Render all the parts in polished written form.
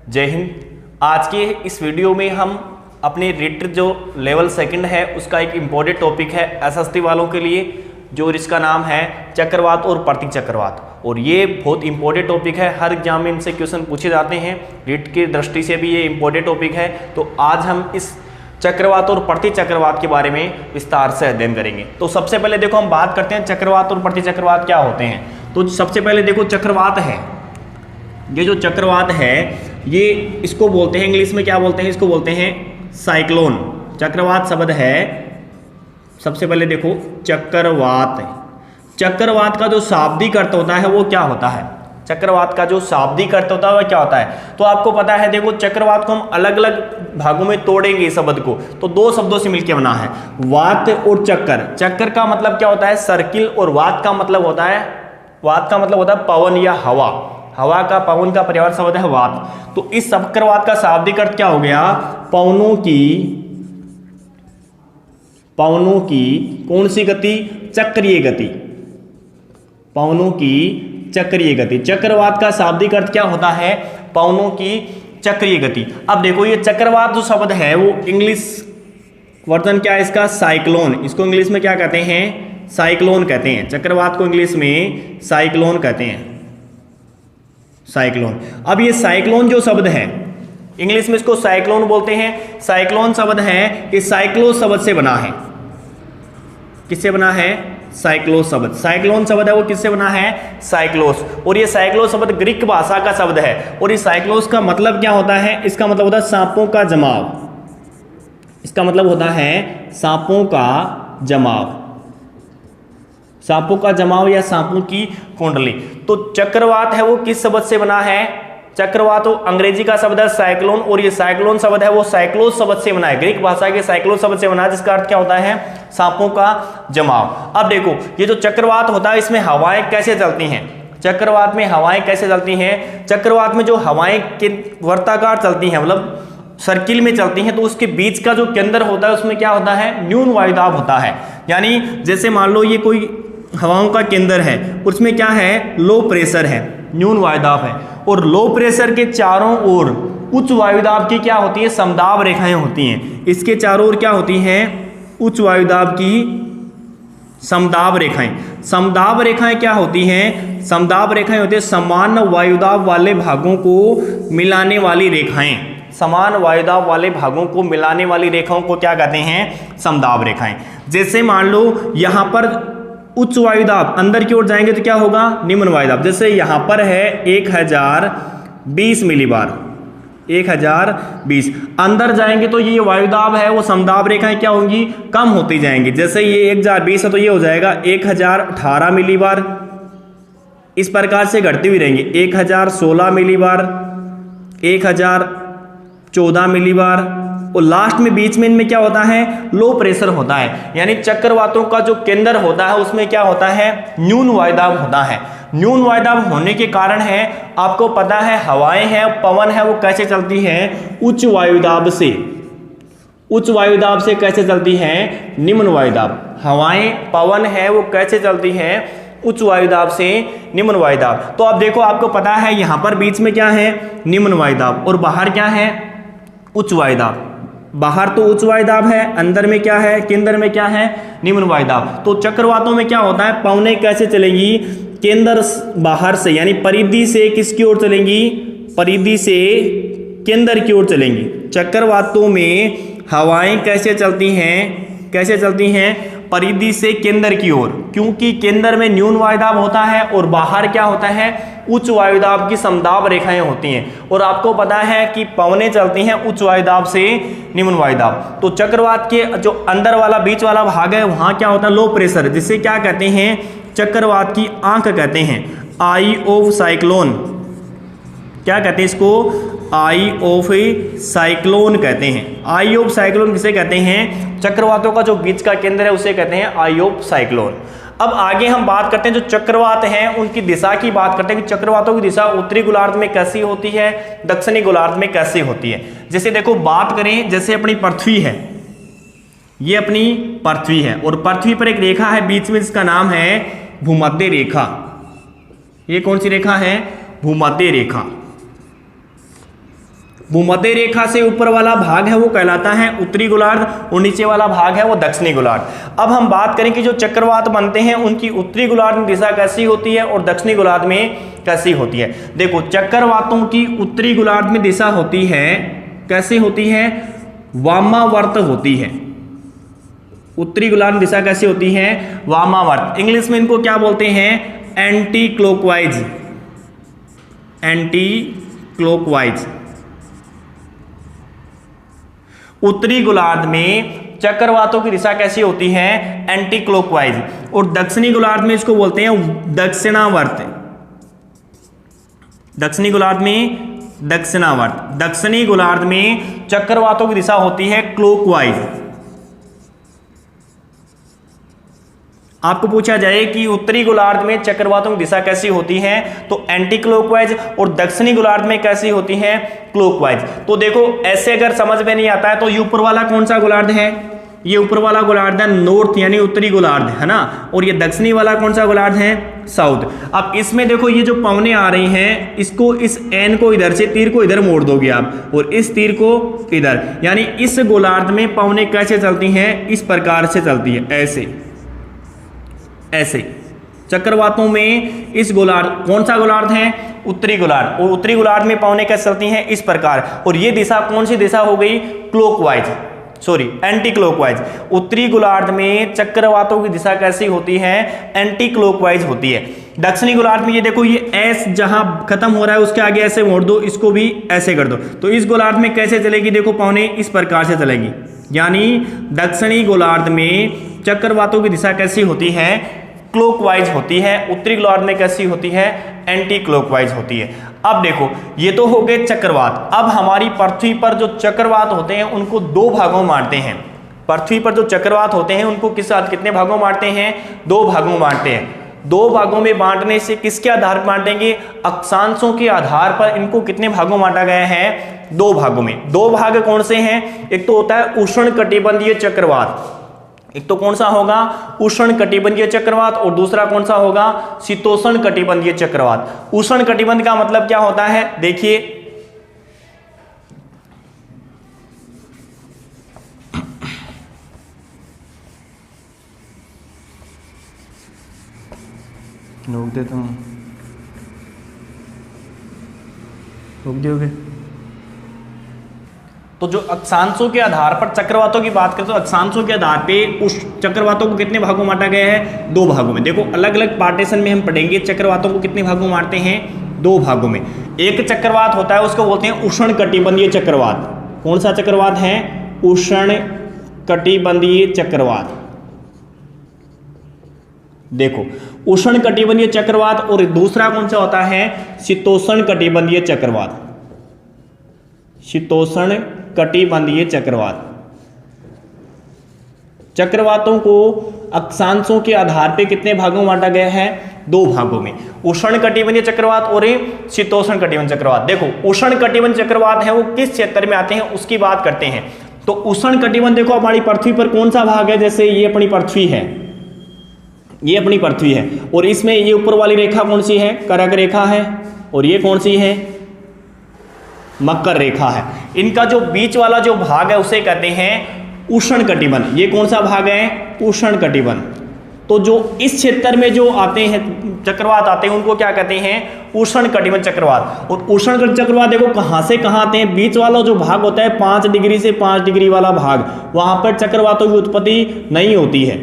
जय हिंद। आज के इस वीडियो में हम अपने रिट जो लेवल सेकंड है उसका एक इम्पोर्टेंट टॉपिक है एसएसटी वालों के लिए, जो इसका नाम है चक्रवात और प्रति चक्रवात। और ये बहुत इंपॉर्टेंट टॉपिक है, हर एग्जाम में इनसे क्वेश्चन पूछे जाते हैं, रिट की दृष्टि से भी ये इंपॉर्टेंट टॉपिक है। तो आज हम इस चक्रवात और प्रति चक्रवात के बारे में विस्तार से अध्ययन करेंगे। तो सबसे पहले देखो हम बात करते हैं चक्रवात और प्रति चक्रवात क्या होते हैं। तो सबसे पहले देखो चक्रवात है, ये जो चक्रवात है ये इसको बोलते हैं, इंग्लिश में क्या बोलते हैं, इसको बोलते हैं साइक्लोन। चक्रवात शब्द है, सबसे पहले देखो चक्रवात। चक्रवात का जो शाब्दिक अर्थ होता है वो क्या होता है, चक्रवात का जो शाब्दिक अर्थ होता है वह क्या होता है। तो आपको पता है, देखो चक्रवात को हम अलग अलग भागों में तोड़ेंगे शब्द को, तो दो शब्दों से मिलकर बना है, वात और चक्कर। चक्कर का मतलब क्या होता है, सर्किल, और वात का मतलब होता है पवन या हवा। हवा का, पवन का पर्यायवाची शब्द है वात। तो इस चक्रवात का शाब्दिक अर्थ क्या हो गया, पवनों की कौन सी गति, चक्रीय गति, पवनों की चक्रीय गति। चक्रवात का शाब्दिक अर्थ क्या होता है, पवनों की चक्रीय गति। अब देखो ये चक्रवात जो शब्द है वो इंग्लिश वर्जन क्या है इसका, साइक्लोन। इसको इंग्लिश में क्या कहते हैं, साइक्लोन कहते हैं। चक्रवात को इंग्लिश में साइक्लोन कहते हैं, साइक्लोन। अब ये साइक्लोन जो शब्द है, इंग्लिश में इसको साइक्लोन बोलते हैं। साइक्लोन शब्द है कि साइक्लोस शब्द से बना है। किससे बना है, साइक्लोस शब्द। साइक्लोन शब्द है वो किससे बना है, साइक्लोस। और ये साइक्लोस शब्द ग्रीक भाषा का शब्द है। और ये साइक्लोस का मतलब क्या होता है, इसका मतलब होता है सांपों का जमाव। इसका मतलब होता है सांपों का जमाव, सांपों का जमाव या सांपों की कुंडली। तो चक्रवात है वो किस शब्द से बना है, चक्रवात तो अंग्रेजी का शब्द है साइक्लोन, और ये साइक्लोन शब्द है वो साइक्लोस शब्द से बना है, ग्रीक भाषा के साइक्लोस शब्द से बना है, जिसका अर्थ क्या होता है, सांपों का जमाव। अब देखो ये जो चक्रवात होता है इसमें हवाएं कैसे चलती हैं, चक्रवात में हवाएं कैसे चलती हैं। चक्रवात में जो हवाएं के वर्ताकार चलती हैं, मतलब सर्किल में चलती हैं, तो उसके बीच का जो केंद्र होता है उसमें क्या होता है, न्यून वायुदाब होता है। यानी जैसे मान लो ये कोई हवाओं का केंद्र है, उसमें क्या है, लो प्रेशर है, न्यून वायुदाब है, और लो प्रेशर के चारों ओर उच्च वायुदाब की क्या होती है, समदाब रेखाएं होती हैं। इसके चारों ओर क्या होती हैं, उच्च वायुदाब की समदाब रेखाएं। समदाब रेखाएं क्या होती हैं, समदाब रेखाएं होती है समान वायुदाब वाले भागों को मिलाने वाली रेखाएं। समान वायुदाब वाले भागों को मिलाने वाली रेखाओं को क्या कहते हैं, समदाब रेखाएं। जैसे मान लो यहां पर उच्च वायुदाब अंदर की ओर जाएंगे तो क्या होगा, निम्न वायुदाब। जैसे यहां पर है 1020 मिलीबार, 1020, अंदर जाएंगे तो ये वायुदाब है वो समदाब रेखाएं क्या होंगी, कम होती जाएंगी। जैसे ये 1020 है तो ये हो जाएगा 1018 मिलीबार, इस प्रकार से घटती हुई रहेंगी। 1016 मिलीबार, 1014 मिलीबार, और लास्ट में बीच में इनमें क्या होता है, लो प्रेशर होता है। यानी चक्रवातों का जो केंद्र होता है उसमें क्या होता है, न्यून वायुदाब होता है। न्यून वायुदाब होने के कारण है, आपको पता है हवाएं हैं, पवन है वो कैसे चलती है, उच्च वायुदाब से। उच्च वायुदाब से कैसे चलती है, निम्न वायुदाब। हवाएं, पवन है वो कैसे चलती है, उच्च वायुदाब से निम्न वायुदाब। तो अब देखो आपको पता है यहां पर बीच में क्या है, निम्न वायुदाब, और बाहर क्या है, उच्च वायुदाब। बाहर तो उच्च वायुदाब है, अंदर में क्या है, केंद्र में क्या है, निम्न वायुदाब। तो चक्रवातों में क्या होता है, पवनें कैसे चलेंगी, केंद्र बाहर से, यानी परिधि से किसकी ओर चलेंगी, परिधि से केंद्र की ओर चलेंगी। चक्रवातों में हवाएं कैसे चलती हैं, परिधि से केंद्र की ओर, क्योंकि केंद्र में न्यून वायुदाब होता है और बाहर क्या होता है, उच्च वायुदाब की समदाब रेखाएं होती हैं। और आपको पता है कि पवनें चलती हैं उच्च वायुदाब से निम्न वायुदाब। तो चक्रवात के जो अंदर वाला बीच वाला भाग है वहां क्या होता है, लो प्रेशर, जिसे क्या कहते हैं, चक्रवात की आंख कहते हैं, आई ऑफ साइक्लोन। क्या कहते हैं इसको, आई ऑफ साइक्लोन कहते हैं। आई ऑफ साइक्लोन किसे कहते हैं, चक्रवातों का जो बीच का केंद्र है उसे कहते हैं आई ऑफ साइक्लोन। अब आगे हम बात करते हैं जो चक्रवात हैं उनकी दिशा की बात करते हैं कि चक्रवातों की दिशा उत्तरी गोलार्ध में कैसी होती है, दक्षिणी गोलार्ध में कैसी होती है। जैसे देखो बात करें, जैसे अपनी पृथ्वी है, ये अपनी पृथ्वी है और पृथ्वी पर एक रेखा है बीच में जिसका नाम है भूमध्य रेखा। ये कौन सी रेखा है, भूमध्य रेखा। भूमध्य रेखा से ऊपर वाला भाग है वो कहलाता है उत्तरी गोलार्ध और नीचे वाला भाग है वो दक्षिणी गोलार्ध। अब हम बात करें कि जो चक्रवात बनते हैं उनकी उत्तरी गोलार्ध में दिशा कैसी होती है और दक्षिणी गोलार्ध में कैसी होती है। देखो चक्रवातों की उत्तरी गोलार्ध में दिशा होती है, कैसी होती है, वामावर्त होती है। उत्तरी गोलार्ध में दिशा कैसी होती है, वामावर्त। इंग्लिश में इनको क्या बोलते हैं, एंटी क्लॉकवाइज, एंटी क्लॉकवाइज। उत्तरी गोलार्ध में चक्रवातों की दिशा कैसी होती है, एंटी क्लॉकवाइज। और दक्षिणी गोलार्ध में इसको बोलते हैं दक्षिणावर्त, दक्षिणी गोलार्ध में दक्षिणावर्त। दक्षिणी गोलार्ध में चक्रवातों की दिशा होती है क्लॉकवाइज। आपको पूछा जाए कि उत्तरी गोलार्ध में चक्रवातों की दिशा कैसी होती है तो एंटी क्लॉकवाइज, और दक्षिणी गोलार्ध में कैसी होती है, क्लॉकवाइज। तो देखो ऐसे अगर समझ में नहीं आता है तो ये ऊपर वाला कौन सा गोलार्ध है, ये ऊपर वाला गोलार्ध है नॉर्थ यानी उत्तरी गोलार्ध है ना, और ये दक्षिणी वाला कौन सा गोलार्ध है, साउथ। अब इसमें देखो ये जो पवनें आ रही हैं, इसको इस एन को इधर से, तीर को इधर मोड़ दोगे आप और इस तीर को इधर, यानी इस गोलार्ध में पवनें कैसे चलती हैं, इस प्रकार से चलती है, ऐसे ऐसे। चक्रवातों में इस गोलार्ध, कौन सा गोलार्ध है, उत्तरी गोलार्ध, और उत्तरी गोलार्ध में पवनें कैसे चलती हैं, इस प्रकार। और ये दिशा कौन सी दिशा हो गई, क्लॉकवाइज, सॉरी एंटी क्लॉकवाइज। उत्तरी गोलार्ध में चक्रवातों की दिशा कैसी होती है, एंटी क्लॉकवाइज होती है। दक्षिणी गोलार्ध में ये देखो ये एस जहां खत्म हो रहा है उसके आगे ऐसे मोड़ दो, इसको भी ऐसे कर दो, तो इस गोलार्ध में कैसे चलेगी, देखो पवनें इस प्रकार से चलेगी। यानी दक्षिणी गोलार्ध में चक्रवातों की दिशा कैसी होती है, क्लॉकवाइज होती है। उत्तरी गोलार्ध में कैसी होती है, एंटी क्लॉकवाइज होती है। अब देखो ये तो हो गए चक्रवात। अब हमारी पृथ्वी पर जो चक्रवात होते हैं उनको दो भागों में बांटते हैं। पृथ्वी पर जो चक्रवात होते हैं उनको किस साथ कितने भागों में बांटते हैं, दो भागों में बांटते हैं। दो भागों में बांटने से किसके आधार पर बांटेंगे, अक्षांशों के आधार पर इनको कितने भागों में बांटा गया है, दो भागों में। दो भाग कौन से हैं, एक तो होता है उष्ण कटिबंधीय चक्रवात, एक तो कौन सा होगा, उष्ण कटिबंधीय चक्रवात, और दूसरा कौन सा होगा, शीतोष्ण कटिबंधीय चक्रवात। उष्ण कटिबंध का मतलब क्या होता है, देखिए रोक देता हूं, रोक दियोगे। तो जो अक्षांशों के आधार पर चक्रवातों की बात करें तो अक्षांशों के आधार पे उस चक्रवातों को कितने भागों में बांटा गया है, दो भागों में। देखो अलग अलग पार्टीशन में हम पढ़ेंगे चक्रवातों को कितने भागों में बांटते हैं, दो भागों में। एक चक्रवात होता है उसको बोलते हैं उष्ण कटिबंधीय चक्रवात। कौन सा चक्रवात है, उष्ण कटिबंधीय चक्रवात। देखो उष्ण कटिबंधीय चक्रवात, और दूसरा कौन सा होता है, शीतोष्ण कटिबंधीय चक्रवात, शीतोष्ण कटिबंधीय चक्रवात। चक्रवातों को अक्षांशों के आधार पे कितने भागों में बांटा गया है, दो भागों में, उष्ण कटिबंधीय चक्रवात और शीतोष्ण कटिबंधीय चक्रवात। देखो उष्ण कटिबंधीय चक्रवात है वो किस क्षेत्र में आते हैं उसकी बात करते हैं। तो उष्ण कटिबंध देखो हमारी पृथ्वी पर कौन सा भाग है, जैसे ये अपनी पृथ्वी है, ये अपनी पृथ्वी है, और इसमें ये ऊपर वाली रेखा कौन सी है, कर्क रेखा है, और ये कौन सी है, मकर रेखा है। इनका जो बीच वाला जो भाग है उसे कहते हैं उष्ण कटिबंध। ये कौन सा भाग है, उष्ण कटिबंध। तो जो इस क्षेत्र में जो आते हैं चक्रवात आते हैं उनको क्या कहते हैं, उष्ण कटिबंध चक्रवात। और उष्ण कटिबंध चक्रवात देखो कहां से कहां आते हैं, बीच वाला जो भाग होता है 5 डिग्री से 5 डिग्री वाला भाग, वहां पर चक्रवातों की उत्पत्ति नहीं होती है।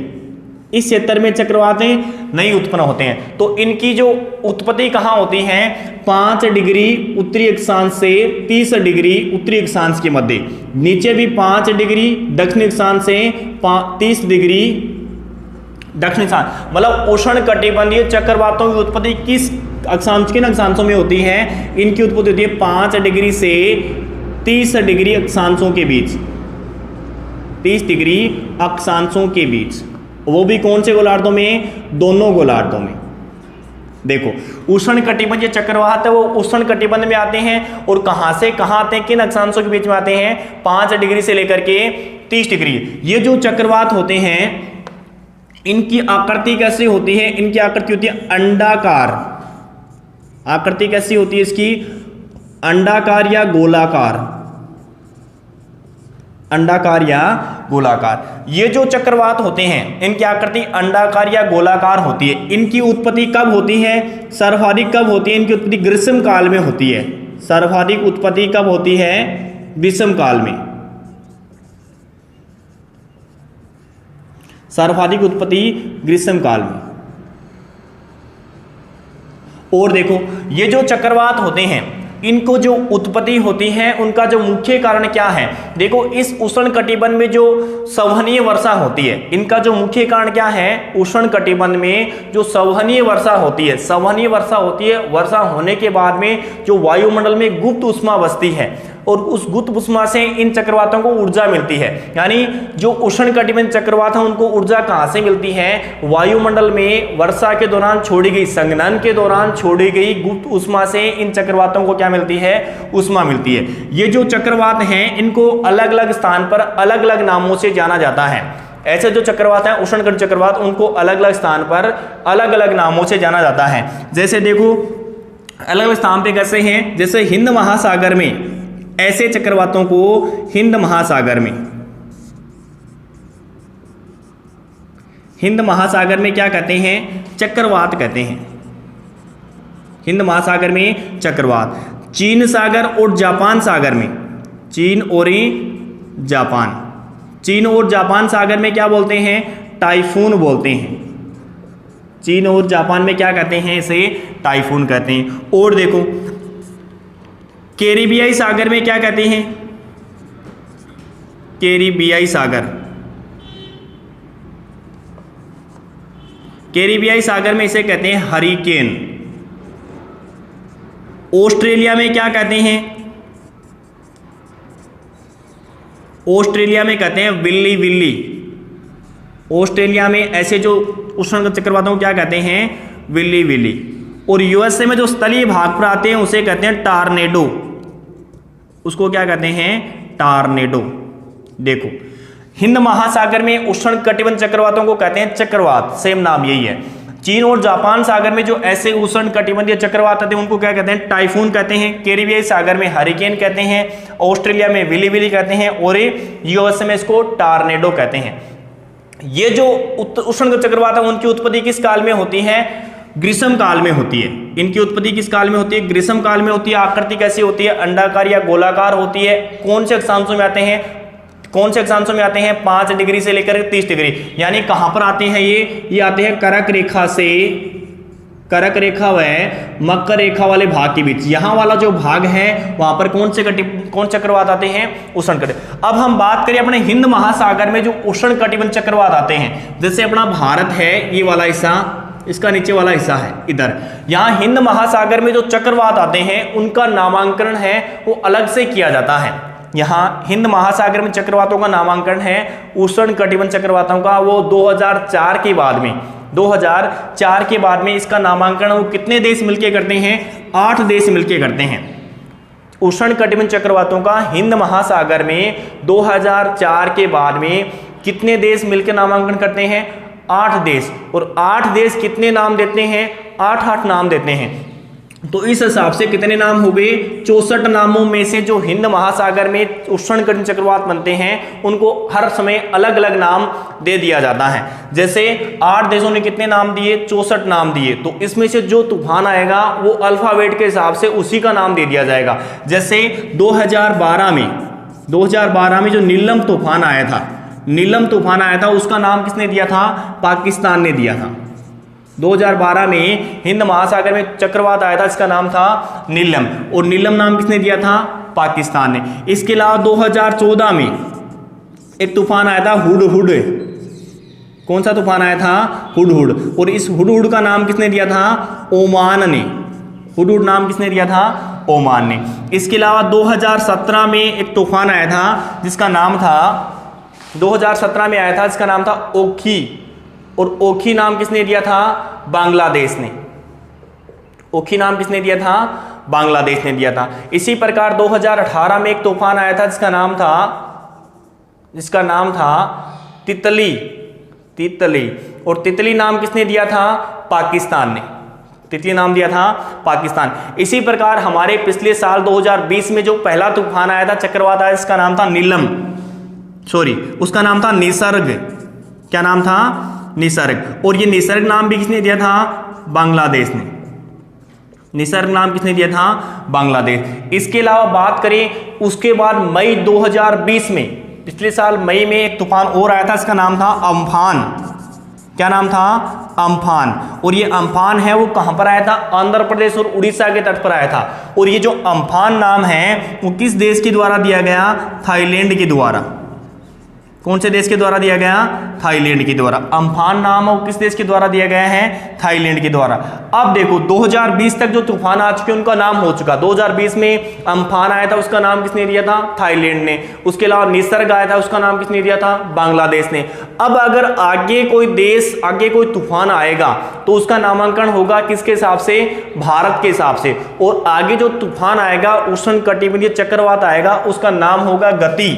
इस क्षेत्र में चक्रवातें नहीं उत्पन्न होते हैं। तो इनकी जो उत्पत्ति कहाँ होती है, 5 डिग्री उत्तरी अक्षांश से 30 डिग्री उत्तरी अक्षांश के मध्य, नीचे भी 5 डिग्री दक्षिणी अक्षांश से 30 डिग्री दक्षिणी अक्षांश। मतलब उष्ण कटिबंधीय चक्रवातों की उत्पत्ति किस अक्षांश, किन अक्षांशों में होती है, इनकी उत्पत्ति होती है 5 डिग्री से 30 डिग्री अक्षांशों के बीच, 30 डिग्री अक्षांशों के बीच, वो भी कौन से गोलार्धों में, दोनों गोलार्धों में। देखो उष्ण कटिबंधीय चक्रवात है वो उष्ण कटिबंध में आते हैं, और कहां से कहां आते हैं, किन अक्षांशों के बीच में आते हैं, 5 डिग्री से लेकर के 30 डिग्री। ये जो चक्रवात होते हैं इनकी आकृति कैसी होती है, इनकी आकृति होती है अंडाकार। आकृति कैसी होती है इसकी, अंडाकार या गोलाकार, अंडाकार या गोलाकार। ये जो चक्रवात होते हैं इनकी आकृति अंडाकार या गोलाकार होती है। इनकी उत्पत्ति कब होती है, सर्वाधिक कब होती है, इनकी उत्पत्ति ग्रीष्म काल में होती है। सर्वाधिक उत्पत्ति कब होती है, ग्रीष्म काल में। सर्वाधिक उत्पत्ति ग्रीष्म काल में। और देखो ये जो चक्रवात होते हैं इनको जो उत्पत्ति होती है उनका जो मुख्य कारण क्या है, देखो इस उष्ण कटिबंध में जो संवहनीय वर्षा होती है, इनका जो मुख्य कारण क्या है, उष्ण कटिबंध में जो संवहनीय वर्षा होती है, संवहनीय वर्षा होती है, वर्षा होने के बाद में जो वायुमंडल में गुप्त उष्मा बसती है और उस गुप्त उष्मा से इन चक्रवातों को ऊर्जा मिलती है। यानी जो उष्ण कटिबंध चक्रवात है उनको ऊर्जा कहां से मिलती है, वायुमंडल में वर्षा के दौरान छोड़ी गई, संघनन के दौरान छोड़ी गई गुप्त उष्मा से इन चक्रवातों को क्या मिलती है, उष्मा मिलती है। ये जो चक्रवात हैं इनको अलग अलग स्थान पर अलग अलग नामों से जाना जाता है। ऐसे जो चक्रवात हैं उष्ण कटिबंध चक्रवात, उनको अलग अलग स्थान पर अलग अलग नामों से जाना जाता है। जैसे देखो अलग अलग स्थान पे कैसे हैं, जैसे हिंद महासागर में, ऐसे चक्रवातों को हिंद महासागर में, हिंद महासागर में क्या कहते हैं, चक्रवात कहते हैं। हिंद महासागर में चक्रवात। चीन सागर और जापान सागर में, चीन और जापान, चीन और जापान सागर में क्या बोलते हैं, टाइफून बोलते हैं। चीन और जापान में क्या कहते हैं, इसे टाइफून कहते हैं। और देखो कैरिबियाई सागर में क्या कहते हैं, कैरिबियाई सागर, कैरिबियाई सागर में इसे कहते हैं हरिकेन। ऑस्ट्रेलिया में क्या कहते हैं, ऑस्ट्रेलिया में कहते हैं विल्ली विल्ली। ऑस्ट्रेलिया में ऐसे जो उष्ण चक्रवातों को क्या कहते हैं, विल्ली विल्ली। और यूएसए में जो स्थलीय भाग पर आते हैं उसे कहते हैं टार्नेडो, उसको क्या कहते हैं, टार्नेडो। देखो हिंद महासागर में उष्ण कटिबंध चक्रवातों को कहते हैं चक्रवात, सेम नाम यही है। चीन और जापान सागर में जो ऐसे उष्ण कटिबंधीय चक्रवात आते हैं उनको क्या कहते हैं, टाइफून कहते हैं। कैरिबियाई सागर में हरिकेन कहते हैं, ऑस्ट्रेलिया में विली विली कहते हैं और यूएसए में इसको टार्नेडो कहते हैं। ये जो उष्ण चक्रवात है उनकी उत्पत्ति किस काल में होती है, ग्रीष्म काल में होती है। इनकी उत्पत्ति किस काल में होती है, ग्रीष्म काल में होती है। आकृति कैसी होती है, अंडाकार या गोलाकार होती है। कौन से अक्षांशों में आते हैं, कौन से अक्षांशों में आते हैं, 5 डिग्री से लेकर 30 डिग्री। यानी कहां पर आते हैं ये आते हैं कर्क रेखा से, कर्क रेखा व मकर रेखा वाले भाग के बीच। यहां वाला जो भाग है वहां पर कौन चक्रवात आते हैं, उष्ण कटिबंध। अब हम बात करें अपने हिंद महासागर में जो उष्ण कटिबंध चक्रवात आते हैं, जैसे अपना भारत है ये वाला हिस्सा, इसका नीचे वाला हिस्सा है इधर, यहां हिंद महासागर में जो चक्रवात आते हैं उनका नामांकन है वो अलग से किया जाता है। यहां हिंद महासागर में चक्रवातों का नामांकन है उष्ण कटिबंध चक्रवातों का, वो 2004 के बाद में, 2004 के बाद में इसका नामांकन वो कितने देश मिलके करते हैं, 8 देश मिलके करते हैं। उष्ण कटिबंध चक्रवातों का हिंद महासागर में 2004 के बाद में कितने देश मिलकर नामांकन करते हैं, 8 देश। और 8 देश कितने नाम देते हैं, 8 नाम देते हैं। तो इस हिसाब से कितने नाम हो गए, 64 नामों में से जो हिंद महासागर में उष्ण कटिबंध चक्रवात बनते हैं उनको हर समय अलग अलग नाम दे दिया जाता है। जैसे 8 देशों ने कितने नाम दिए, 64 नाम दिए। तो इसमें से जो तूफान आएगा वो अल्फाबेट के हिसाब से उसी का नाम दे दिया जाएगा। जैसे 2012 में जो नीलम तूफान आया था, नीलम तूफान आया था, उसका नाम किसने दिया था, पाकिस्तान ने दिया था। 2012 में हिंद महासागर में चक्रवात आया था, इसका नाम था नीलम, और नीलम नाम किसने दिया था, पाकिस्तान ने। इसके अलावा 2014 में एक तूफान आया था हुडहुड। कौन सा तूफान आया था, हुडहुड। और इस हुडहुड का नाम किसने दिया था, ओमान ने। हुडहुड नाम किसने दिया था, ओमान ने। इसके अलावा 2017 में एक तूफान आया था जिसका नाम था, 2017 में आया था जिसका नाम था ओखी, और ओखी नाम किसने दिया था, बांग्लादेश ने। ओखी नाम किसने दिया था, बांग्लादेश ने दिया था। इसी प्रकार 2018 में एक तूफान आया था जिसका नाम था तितली, और तितली नाम किसने दिया था, पाकिस्तान ने। तृतीय नाम दिया था पाकिस्तान। इसी प्रकार हमारे पिछले साल 2020 में जो पहला तूफान आया था, चक्रवात आया, इसका नाम था नीलम, सॉरी उसका नाम था निसर्ग। क्या नाम था? निसर्ग। और ये निसर्ग नाम भी किसने दिया था? बांग्लादेश ने। निसर्ग नाम किसने दिया था? बांग्लादेश। इसके अलावा बात करें उसके बाद मई 2020 में, पिछले साल मई में एक तूफान और आया था, इसका नाम था अम्फान। क्या नाम था? अम्फान। और ये अम्फान है वो कहां पर आया था? आंध्र प्रदेश और उड़ीसा के तट पर आया था। और ये जो अम्फान नाम है वो किस देश के द्वारा दिया गया? थाईलैंड के द्वारा। कौन से देश के द्वारा दिया गया? थाईलैंड के द्वारा। अम्फान नाम वो किस देश के द्वारा दिया गया है? थाईलैंड के द्वारा। अब देखो 2020 तक जो तूफान आ चुके उनका नाम हो चुका। 2020 में अम्फान आया था, उसका नाम किसने दिया था? थाईलैंड ने। उसके अलावा निसर्ग आया था, उसका नाम किसने दिया था? बांग्लादेश ने। अब अगर आगे कोई देश, आगे कोई तूफान आएगा तो उसका नामांकन होगा किसके हिसाब से? भारत के हिसाब से। और आगे जो तूफान आएगा, उष्णकटिबंधीय चक्रवात आएगा, उसका नाम होगा गति।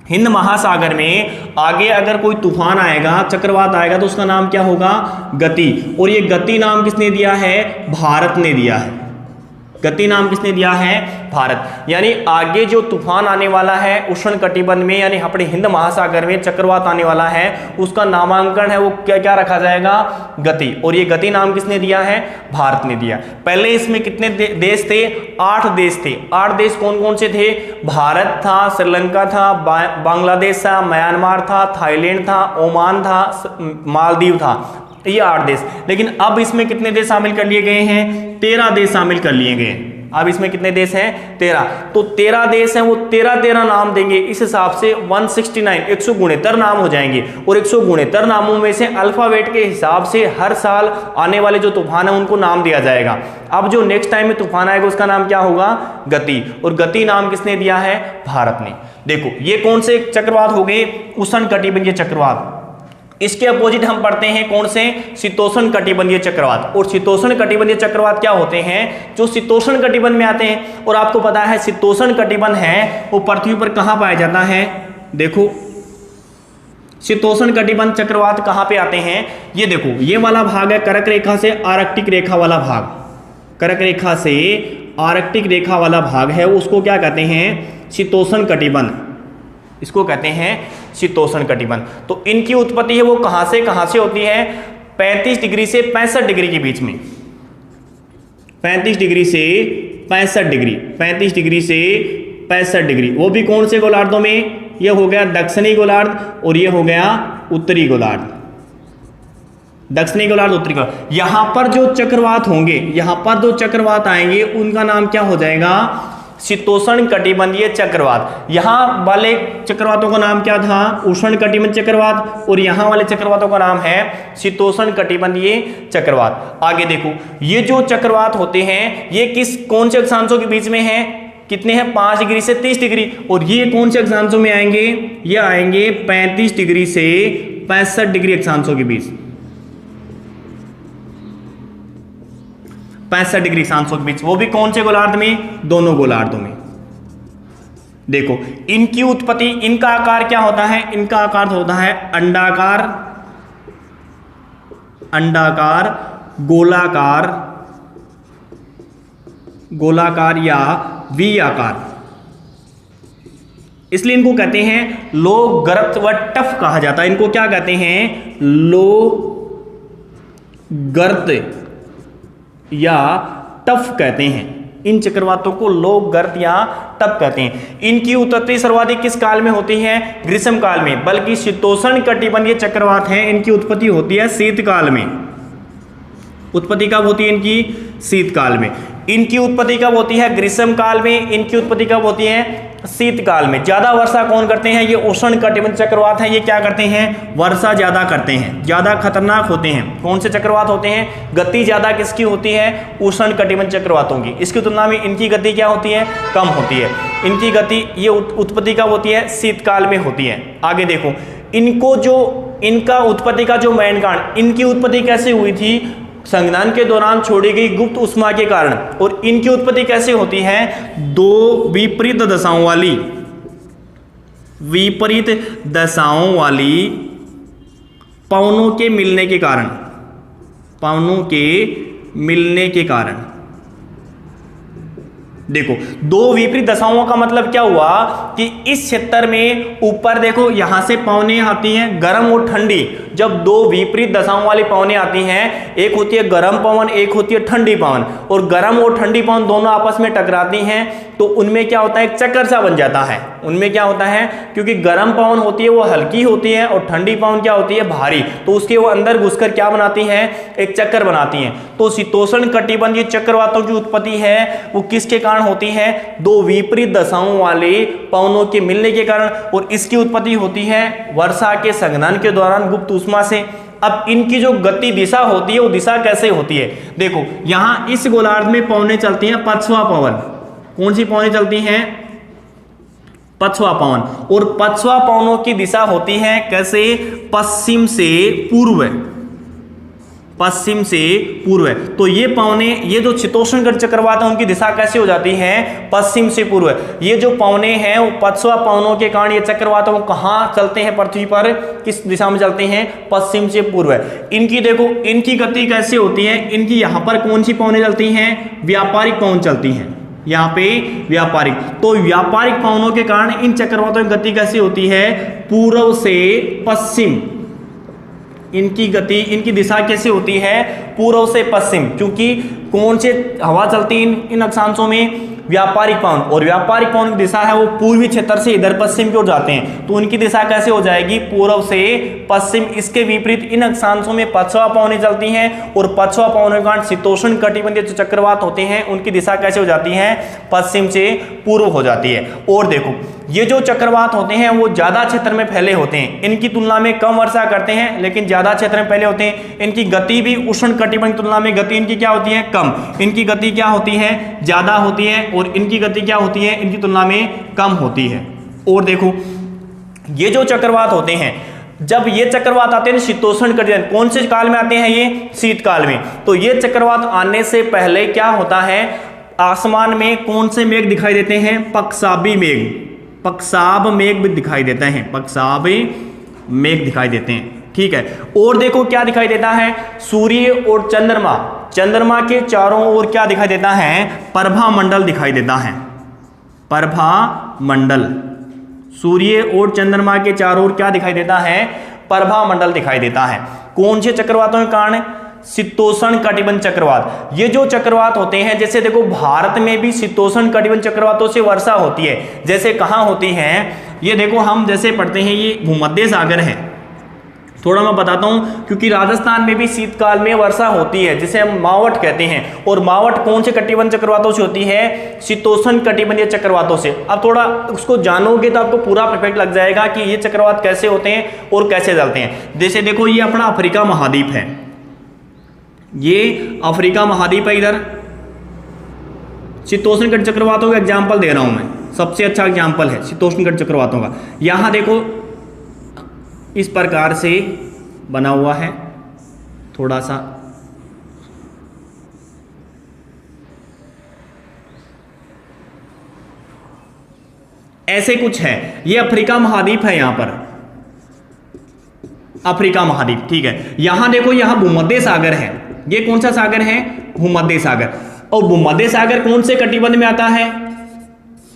हिंद महासागर में आगे अगर कोई तूफान आएगा, चक्रवात आएगा, तो उसका नाम क्या होगा? गति। और ये गति नाम किसने दिया है? भारत ने दिया है। गति नाम किसने दिया है? भारत। यानी आगे जो तूफान आने वाला है उष्णकटिबंध में, यानी अपने हिंद महासागर में चक्रवात आने वाला है, उसका नामांकन है वो क्या क्या रखा जाएगा? गति। और ये गति नाम किसने दिया है? भारत ने दिया। पहले इसमें कितने देश थे? 8 देश थे। 8 देश कौन कौन से थे? भारत था, श्रीलंका था, बांग्लादेश था, म्यांमार था, थाईलैंड था, ओमान था, मालदीव था। ये 8 देश। लेकिन अब इसमें कितने देश शामिल कर लिए गए हैं? 13 देश शामिल कर लिए गए। अब इसमें कितने देश हैं? 13। तो 13 देश हैं, वो 13 नाम देंगे। इस हिसाब से 169 169 नाम हो जाएंगे। और 169 नामों में से अल्फाबेट के हिसाब से हर साल आने वाले जो तूफान है उनको नाम दिया जाएगा। अब जो नेक्स्ट टाइम में तूफान आएगा उसका नाम क्या होगा? गति। और गति नाम किसने दिया है? भारत ने। देखो ये कौन से चक्रवात हो गए? उष्णकटिबंधीय चक्रवात। इसके अपोजिट हम पढ़ते हैं कौन से? शीतोष्ण कटिबंधीय चक्रवात। और शीतोष्ण कटिबंधीय चक्रवात क्या होते हैं? जो शीतोष्ण कटिबंध में आते हैं। और आपको पता है शीतोष्ण कटिबंध है वो पृथ्वी पर कहां पाया जाता है? देखो शीतोष्ण कटिबंध चक्रवात कहां पे आते हैं? ये देखो, ये वाला भाग है कर्क रेखा से आर्कटिक रेखा वाला भाग। कर्क रेखा से आर्कटिक रेखा वाला भाग है, उसको क्या कहते हैं? शीतोष्ण कटिबंध। इसको कहते हैं शीतोष्ण कटिबंध। तो इनकी उत्पत्ति है वो कहां से होती है? 35 डिग्री से 65 डिग्री के बीच में। 35 डिग्री से 65 डिग्री, 35 डिग्री से 65 डिग्री। वो भी कौन से गोलार्धों में? ये हो गया दक्षिणी गोलार्ध और ये हो गया उत्तरी गोलार्ध। दक्षिणी गोलार्ध, उत्तरी गोलार्ध। यहां पर जो चक्रवात होंगे, यहां पर जो चक्रवात आएंगे उनका नाम क्या हो जाएगा? शीतोष्ण कटिबंधीय चक्रवात। यहां वाले चक्रवातों का नाम क्या था? उष्ण कटिबंधीय चक्रवात। और यहां वाले चक्रवातों का नाम है शीतोष्ण कटिबंधीय चक्रवात। आगे देखो, ये जो चक्रवात होते हैं ये कौन से अक्षांशों के बीच में है? कितने हैं? 5 डिग्री से 30 डिग्री। और ये कौन से अक्षांशों में आएंगे? ये आएंगे 35 डिग्री से 65 डिग्री अक्षांशों के बीच। 65 डिग्री अक्षांशों के बीच। वो भी कौन से गोलार्ध में? दोनों गोलार्धों में। देखो इनकी उत्पत्ति, इनका आकार क्या होता है? इनका आकार होता है अंडाकार, अंडाकार, गोलाकार, गोलाकार या वी आकार। इसलिए इनको कहते हैं लो, गर्त व टफ कहा जाता है। इनको क्या कहते हैं? लो, गर्त या टफ कहते हैं। इन चक्रवातों को लो, गर्त या टफ कहते हैं। इनकी उत्पत्ति सर्वाधिक किस काल में होती है? ग्रीष्म काल में। बल्कि शीतोष्ण कटिबंधीय चक्रवात हैं, इनकी उत्पत्ति होती है शीतकाल में। उत्पत्ति कब होती है इनकी? शीतकाल में। इनकी उत्पत्ति कब होती है? ग्रीष्म काल में। इनकी उत्पत्ति कब होती है? शीतकाल में। ज्यादा वर्षा कौन करते हैं? ये उष्ण कटिबंधीय चक्रवात हैं। ये क्या करते हैं? वर्षा ज्यादा करते हैं, ज्यादा खतरनाक होते हैं। कौन से चक्रवात होते हैं? गति ज्यादा किसकी होती है? उष्ण कटिबंधीय चक्रवातों की। इसकी तुलना में इनकी गति क्या होती है? कम होती है। इनकी गति, ये उत्पत्ति कब होती है? शीतकाल में होती है। आगे देखो, इनको जो, इनका उत्पत्ति का जो मेन कारण, इनकी उत्पत्ति कैसे हुई थी? संज्ञान के दौरान छोड़ी गई गुप्त उष्मा के कारण। और इनकी उत्पत्ति कैसे होती है? 2 विपरीत दशाओं वाली, विपरीत दशाओं वाली पवनों के मिलने के कारण, पवनों के मिलने के कारण। देखो, दो विपरीत दशाओं का मतलब क्या हुआ कि इस क्षेत्र में ऊपर देखो यहां से पवनें आती हैं गर्म और ठंडी। जब दो विपरीत दशाओं वाली पवनें आती हैं, एक होती है गर्म पवन, एक होती है ठंडी पवन, और गर्म और ठंडी पवन दोनों आपस में टकराती हैं तो उनमें क्या होता है, एक चक्कर सा बन जाता है। उनमें क्या होता है, क्योंकि गर्म पवन होती है वो हल्की होती है और ठंडी पवन क्या होती है, भारी, तो उसके वो अंदर घुसकर क्या बनाती हैं, एक चक्कर बनाती हैं। तो शीतोष्ण कटिबंधीय चक्रवातों की उत्पत्ति है वो किसके कारण होती है, दो विपरीत दशाओं वाले पवनों के मिलने के कारण, और इसकी उत्पत्ति होती है वर्षा के संघनन के दौरान गुप्त ऊष्मा से। अब इनकी जो गति दिशा होती है वो दिशा कैसे होती है, देखो यहां इस गोलार्ध में पवनें चलती हैं पछुआ पवन। कौन सी पवनें चलती हैं, पछुआ पवन, और पछुआ पवनों की दिशा होती है कैसे, पश्चिम से पूर्व, पश्चिम से पूर्व। तो ये पवनें, ये जो शीतोष्ण चक्रवात है उनकी दिशा कैसे हो जाती है, पश्चिम से पूर्व। ये जो पवनें हैं वो पछुआ पवनों के कारण ये चक्रवात वो कहाँ चलते हैं, पृथ्वी पर किस दिशा में चलते हैं, पश्चिम से पूर्व। इनकी देखो, इनकी गति कैसे होती है, इनकी यहाँ पर कौन सी पवनें चलती हैं, व्यापारिक पवन चलती हैं, यहाँ पे व्यापारिक। तो व्यापारिक पवनों के कारण इन चक्रवातों की गति कैसी होती है, पूर्व से पश्चिम। इनकी गति, इनकी दिशा कैसे होती है, पूर्व से पश्चिम, क्योंकि कौन से हवा चलती है इन अक्षांशों में, व्यापारिक पवन, और व्यापारिक पवन की दिशा है वो पूर्वी क्षेत्र से इधर पश्चिम की ओर जाते हैं, तो उनकी दिशा कैसे हो जाएगी, पूर्व से पश्चिम। इसके विपरीत इन अक्षांशों में पछुआ पवनें चलती हैं, और पछुआ पवनों के कारण शीतोष्ण कटिबंधीय जो चक्रवात होते हैं उनकी दिशा कैसे हो जाती है, पश्चिम से पूर्व हो जाती है। और देखो, ये जो चक्रवात होते हैं वो ज्यादा क्षेत्र में फैले होते हैं, इनकी तुलना में कम वर्षा करते हैं लेकिन ज्यादा क्षेत्र में फैले होते हैं। इनकी गति भी उष्ण कटिबंध की तुलना में गति इनकी क्या होती है, कम। इनकी गति क्या होती है, ज्यादा होती है, और इनकी गति क्या होती है, इनकी तुलना में कम होती है। और देखो, ये जो चक्रवात होते हैं, जब ये चक्रवात आते हैं शीतोष्ण कटिबंध, कौन से काल में आते हैं, ये शीतकाल में। तो ये चक्रवात आने से पहले क्या होता है, आसमान में कौन से मेघ दिखाई देते हैं, पक्षाभी मेघ, पक्षाभ मेघ भी दिखाई देते हैं, पक्षाभ मेघ दिखाई देते हैं, ठीक है। और देखो क्या दिखाई देता है, सूर्य और चंद्रमा, चंद्रमा के चारों ओर क्या दिखाई देता है, प्रभा मंडल दिखाई देता है, प्रभा मंडल। सूर्य और चंद्रमा के चारों ओर क्या दिखाई देता है, प्रभा मंडल दिखाई देता है। कौन से चक्रवातों के कारण, शीतोष्ण कटिबंध चक्रवात। ये जो चक्रवात होते हैं, जैसे देखो भारत में भी शीतोष्ण कटिबंध चक्रवातों से वर्षा होती है। जैसे कहाँ होती है, ये देखो हम जैसे पढ़ते हैं, ये भूमध्य सागर है, थोड़ा मैं बताता हूं, क्योंकि राजस्थान में भी शीतकाल में वर्षा होती है जिसे हम मावट कहते हैं। और मावट कौन से कटिबंध चक्रवातों से होती है, शीतोष्ण कटिबंधीय चक्रवातों से। अब थोड़ा उसको जानोगे तो आपको पूरा परफेक्ट लग जाएगा कि ये चक्रवात कैसे होते हैं और कैसे चलते हैं। जैसे देखो, ये अपना अफ्रीका महाद्वीप है, ये अफ्रीका महाद्वीप है, इधर शीतोष्ण कटिबंधीय चक्रवातों का एग्जाम्पल दे रहा हूं मैं, सबसे अच्छा एग्जाम्पल है शीतोष्ण कटिबंधीय चक्रवातों का। यहां देखो इस प्रकार से बना हुआ है, थोड़ा सा ऐसे कुछ है, ये अफ्रीका महाद्वीप है, यहां पर अफ्रीका महाद्वीप, ठीक है। यहां देखो, यहां भूमध्य सागर है, ये कौन सा सागर है, भूमध्य सागर। और भूमध्य सागर कौन से कटिबंध में आता है,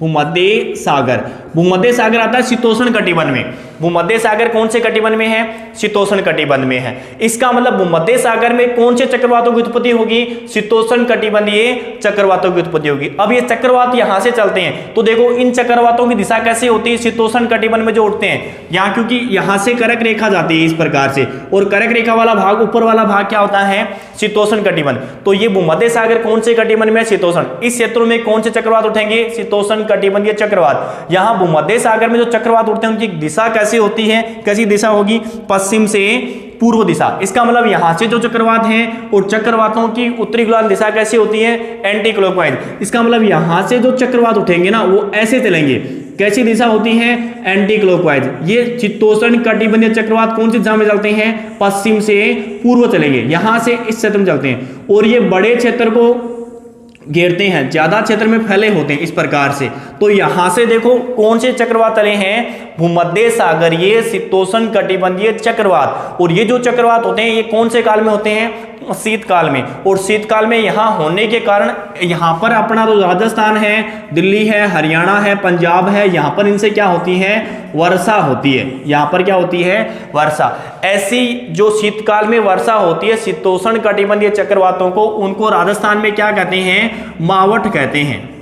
भूमध्य सागर। भूमध्य सागर आता है शीतोष्ण कटिबंध में। भूमध्य सागर कौन से कटिबंध में है, शीतोष्ण कटिबंध में है। इसका मतलब भूमध्य सागर में कौन से चक्रवातों की उत्पत्ति होगी, शीतोष्ण कटिबंधीय चक्रवातों की उत्पत्ति होगी। अब ये चक्रवात यहां से चलते हैं, तो देखो इन चक्रवातों की दिशा कैसे होती है, शीतोष्ण कटिबंध में जो उठते हैं यहाँ, क्योंकि यहां से कर्क रेखा जाती है इस प्रकार से, और कर्क रेखा वाला भाग, ऊपर वाला भाग क्या होता है, शीतोष्ण कटिबंध। तो ये भूमध्य सागर कौन से कटिबंध में, शीतोष्ण। इस क्षेत्र में कौन से चक्रवात उठेंगे, शीतोष्ण कटिबंधीय चक्रवात। यहां भूमध्य सागर में जो चक्रवात उठते हैं उनकी दिशा कैसी होती है, कैसी दिशा होगी, पश्चिम से पूर्व दिशा। इसका मतलब यहां से जो चक्रवात हैं और चक्रवातों की उत्तरी गोलार्ध दिशा कैसी होती है, एंटी क्लॉकवाइज। इसका मतलब यहां से जो चक्रवात उठेंगे ना वो ऐसे चलेंगे, कैसी दिशा होती है, एंटी क्लॉकवाइज। ये शीतोष्ण कटिबंधीय चक्रवात कौन सी दिशा में चलते हैं, पश्चिम से पूर्व चलेंगे, यहां से इस क्षेत्र में चलते हैं, और ये बड़े क्षेत्र को घेरते हैं, ज्यादा क्षेत्र में फैले होते हैं इस प्रकार से। तो यहां से देखो कौन से चक्रवात चले हैं, भूमध्य सागरीय शीतोष्ण कटिबंधीय चक्रवात। और ये जो चक्रवात होते हैं ये कौन से काल में होते हैं, शीतकाल में, और शीतकाल में यहाँ होने के कारण यहाँ पर अपना तो राजस्थान है, दिल्ली है, हरियाणा है, पंजाब है, यहाँ पर इनसे क्या होती है, वर्षा होती है। यहाँ पर क्या होती है, वर्षा। ऐसी जो शीतकाल में वर्षा होती है शीतोष्ण कटिबंधीय चक्रवातों को, उनको राजस्थान में क्या कहते हैं, मावठ कहते हैं,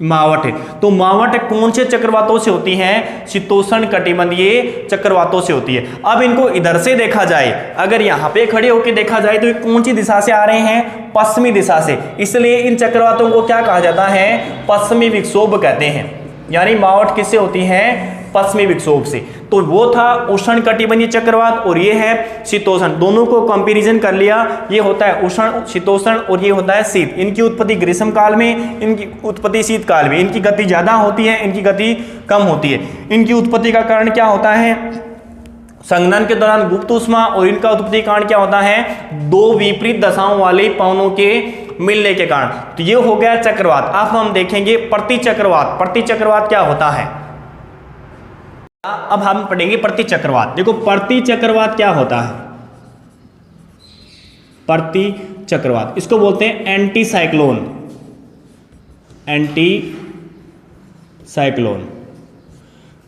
मावठ। तो मावठ कौन से चक्रवातों से होती है, शीतोष्ण कटिबंधीय चक्रवातों से होती है। अब इनको इधर से देखा जाए, अगर यहाँ पे खड़े होकर देखा जाए तो ये कौन सी दिशा से आ रहे हैं, पश्चिमी दिशा से, इसलिए इन चक्रवातों को क्या कहा जाता है, पश्चिमी विक्षोभ कहते हैं। यानी मावठ किससे होती है, पश्चिमी विक्षोभ से। तो वो था उष्ण कटिबंधीय चक्रवात और ये है शीतोष्ण। दोनों को कंपैरिजन कर लिया, ये होता है उष्ण शीतोष्ण और ये होता है शीत। इनकी उत्पत्ति ग्रीष्म काल में, इनकी उत्पत्ति शीतकाल में। इनकी गति ज्यादा होती है, इनकी गति कम होती है। इनकी उत्पत्ति का कारण क्या होता है, संघनन के दौरान गुप्त ऊष्मा, और इनका उत्पत्ति कारण क्या होता है, दो विपरीत दशाओं वाले पवनों के मिलने के कारण। तो ये हो गया चक्रवात। अब हम देखेंगे प्रतिचक्रवात। प्रतिचक्रवात क्या होता है, अब हम पढ़ेंगे प्रतिचक्रवात। देखो प्रतिचक्रवात क्या होता है, प्रतिचक्रवात इसको बोलते हैं एंटी साइक्लोन। एंटी साइक्लोन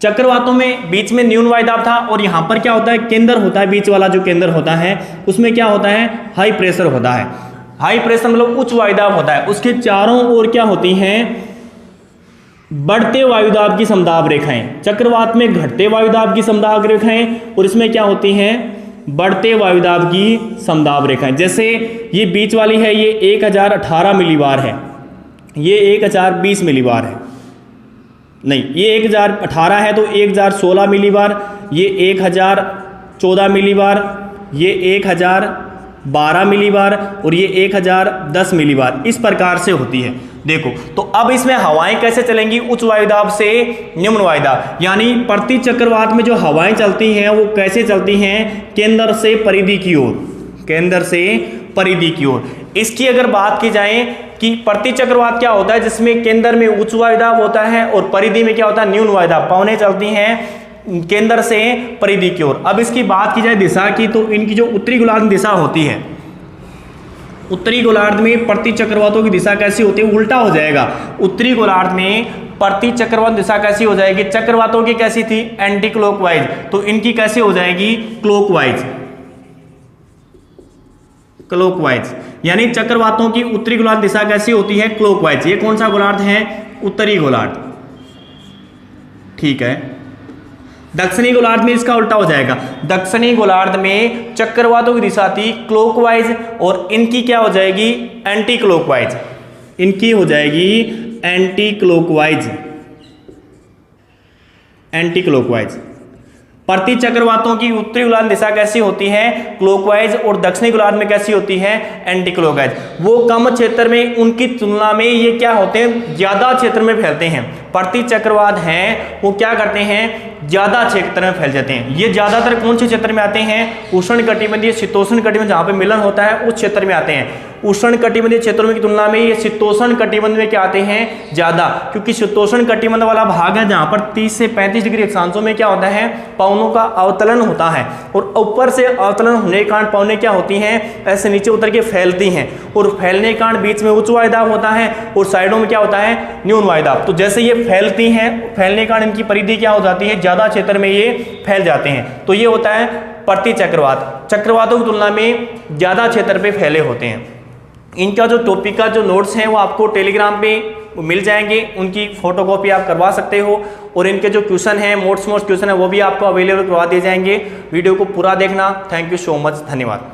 चक्रवातों में बीच में न्यून वायुदाब था, और यहां पर क्या होता है, केंद्र होता है, बीच वाला जो केंद्र होता है उसमें क्या होता है, हाई प्रेशर होता है। हाई प्रेशर मतलब उच्च वायुदाब होता है। उसके चारों ओर क्या होती हैं, बढ़ते वायुदाब की समदाब रेखाएं। चक्रवात में घटते वायुदाब की समदाब रेखाएं, और इसमें क्या होती हैं, बढ़ते वायुदाब की समदाब रेखाएं। जैसे ये बीच वाली है, ये 1018 मिलीबार है, ये 1020 मिलीबार है, नहीं ये 1018 है तो 1016 मिलीबार, ये 1014 मिलीबार, ये 1012 मिलीबार, और ये 1010 मिलीबार। इस प्रकार से होती है। देखो तो अब इसमें हवाएं कैसे चलेंगी, उच्च वायुदाब से निम्न वायुदाब। यानी प्रति चक्रवात में जो हवाएं चलती हैं वो कैसे चलती हैं, केंद्र से परिधि की ओर, केंद्र से परिधि की ओर। इसकी अगर बात की जाए कि प्रति चक्रवात क्या होता है, जिसमें केंद्र में उच्च वायुदाब होता है और परिधि में क्या होता है, न्यून वायुदाब। पवनें चलती हैं केंद्र से परिधि की ओर। अब इसकी बात की जाए दिशा की, तो इनकी जो उत्तरी गोलार्ध दिशा होती है, उत्तरी गोलार्ध में प्रति चक्रवातों की दिशा कैसी होती है, उल्टा हो जाएगा। उत्तरी गोलार्ध में प्रति चक्रवात दिशा कैसी हो जाएगी, चक्रवातों की कैसी थी, एंटी क्लॉकवाइज, तो इनकी कैसे हो जाएगी, क्लॉकवाइज। क्लॉकवाइज यानी चक्रवातों की उत्तरी गोलार्ध दिशा कैसी होती है, क्लॉकवाइज। ये कौन सा गोलार्ध है, उत्तरी गोलार्ध, ठीक है। दक्षिणी गोलार्ध में इसका उल्टा हो जाएगा। दक्षिणी गोलार्ध में चक्रवातों की दिशा थी क्लॉकवाइज, और इनकी क्या हो जाएगी, एंटी क्लॉकवाइज। इनकी हो जाएगी एंटी क्लॉकवाइज, एंटी क्लॉकवाइज। प्रति चक्रवातों की उत्तरी गोलार्ध दिशा कैसी होती है, क्लॉकवाइज, और दक्षिणी गोलार्ध में कैसी होती है, एंटी क्लॉकवाइज। वो कम क्षेत्र में, उनकी तुलना में ये क्या होते हैं, ज्यादा क्षेत्र में फैलते हैं। प्रति चक्रवात हैं वो क्या करते हैं, ज्यादा क्षेत्र में फैल जाते हैं। ये ज्यादातर कौन से क्षेत्र में आते हैं, उष्ण कटिबंधीय शीतोष्ण कटिबंध जहां पे मिलन होता है उस क्षेत्र में आते हैं। उष्ण कटिबंधीय क्षेत्रों में की तुलना में ये शीतोष्ण कटिबंध में क्या आते हैं, ज्यादा, क्योंकि शीतोष्ण कटिबंध वाला भाग है जहां पर 30 से 35 डिग्री अक्षांशों में क्या होता है, पवनों का अवतलन होता है, और ऊपर से अवतलन होने के कारण पवनें क्या होती हैं, ऐसे नीचे उतर के फैलती हैं, और फैलने के कारण बीच में उच्च वायुदाब होता है और साइडों में क्या होता है, न्यून वायुदाब। तो जैसे ये फैलती हैं, फैलने के कारण इनकी परिधि क्या हो जाती है, ज्यादा क्षेत्र में ये फैल जाते हैं। तो ये होता है प्रति चक्रवात, चक्रवातों की तुलना में ज्यादा क्षेत्र पे फैले होते हैं। इनका जो टॉपिक का जो नोट्स हैं वो आपको टेलीग्राम पे मिल जाएंगे, उनकी फोटोकॉपी आप करवा सकते हो, और इनके जो क्वेश्चन हैं, मोस्ट क्वेश्चन है वो भी आपको अवेलेबल करवा दिए जाएंगे। वीडियो को पूरा देखना। थैंक यू सो मच, धन्यवाद।